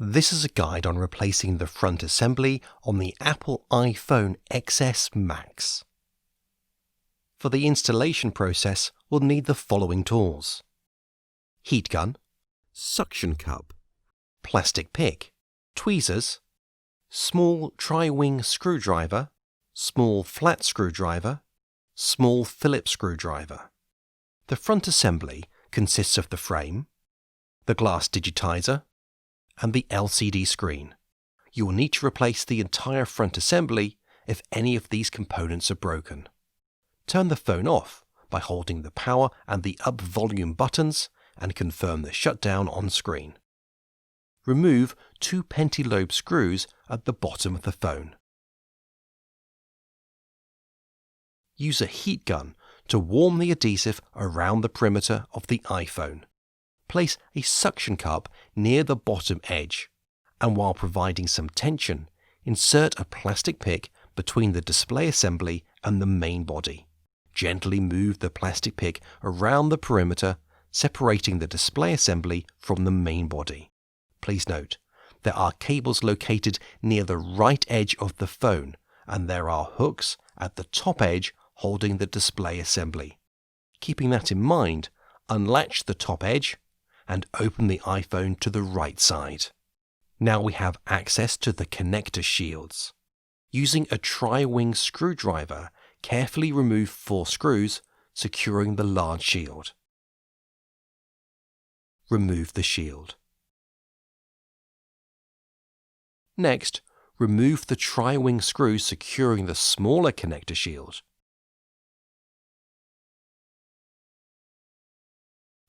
This is a guide on replacing the front assembly on the Apple iPhone XS Max. For the installation process, we'll need the following tools: heat gun, suction cup, plastic pick, tweezers, small tri-wing screwdriver, small flat screwdriver, small Phillips screwdriver. The front assembly consists of the frame, the glass digitizer, and the LCD screen. You will need to replace the entire front assembly if any of these components are broken. Turn the phone off by holding the power and the up volume buttons and confirm the shutdown on screen. Remove 2 pentilobe screws at the bottom of the phone. Use a heat gun to warm the adhesive around the perimeter of the iPhone. Place a suction cup near the bottom edge, and while providing some tension, insert a plastic pick between the display assembly and the main body. Gently move the plastic pick around the perimeter, separating the display assembly from the main body. Please note, there are cables located near the right edge of the phone, and there are hooks at the top edge holding the display assembly. Keeping that in mind, unlatch the top edge and open the iPhone to the right side. Now we have access to the connector shields. Using a tri-wing screwdriver, carefully remove 4 screws, securing the large shield. Remove the shield. Next, remove the tri-wing screw securing the smaller connector shield.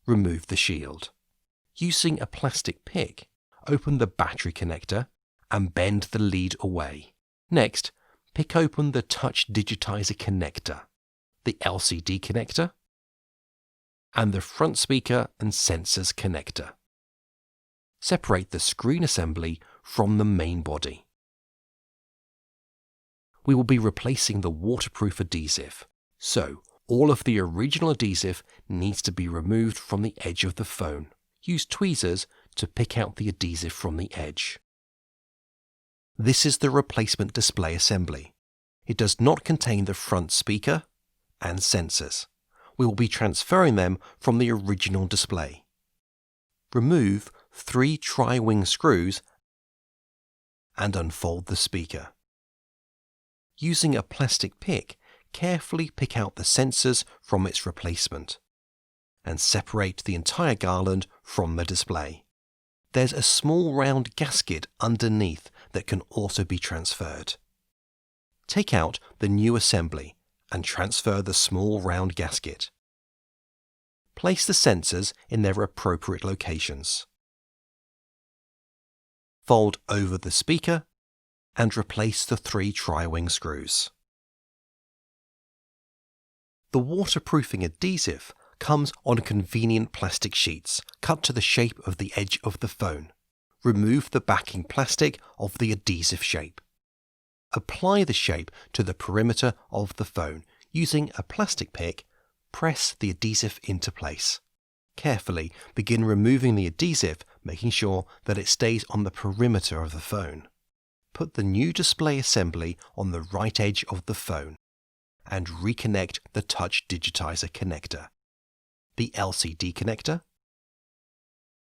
Remove the shield. Using a plastic pick, open the battery connector and bend the lead away. Next, pick open the touch digitizer connector, the LCD connector, and the front speaker and sensors connector. Separate the screen assembly from the main body. We will be replacing the waterproof adhesive, so all of the original adhesive needs to be removed from the edge of the phone. Use tweezers to pick out the adhesive from the edge. This is the replacement display assembly. It does not contain the front speaker and sensors. We will be transferring them from the original display. Remove 3 tri-wing screws and unfold the speaker. Using a plastic pick, carefully pick out the sensors from its replacement and separate the entire garland from the display. There's a small round gasket underneath that can also be transferred. Take out the new assembly and transfer the small round gasket. Place the sensors in their appropriate locations. Fold over the speaker and replace the 3 tri-wing screws. The waterproofing adhesive comes on convenient plastic sheets cut to the shape of the edge of the phone. Remove the backing plastic of the adhesive shape. Apply the shape to the perimeter of the phone. Using a plastic pick, press the adhesive into place. Carefully begin removing the adhesive, making sure that it stays on the perimeter of the phone. Put the new display assembly on the right edge of the phone and reconnect the touch digitizer connector, the LCD connector,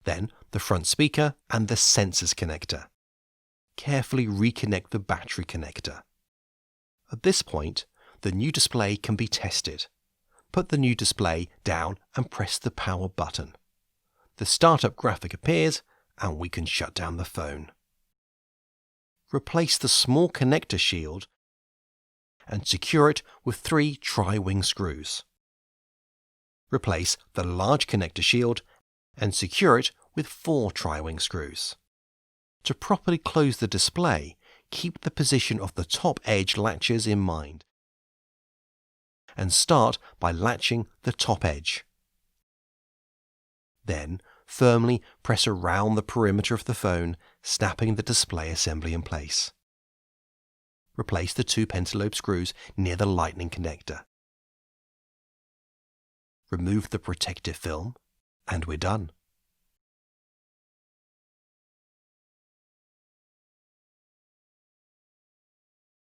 then the front speaker and the sensors connector. Carefully reconnect the battery connector. At this point, the new display can be tested. Put the new display down and press the power button. The startup graphic appears and we can shut down the phone. Replace the small connector shield and secure it with 3 tri-wing screws. Replace the large connector shield and secure it with 4 tri-wing screws. To properly close the display, keep the position of the top edge latches in mind and start by latching the top edge. Then firmly press around the perimeter of the phone, snapping the display assembly in place. Replace the 2 pentilobe screws near the lightning connector. Remove the protective film, and we're done.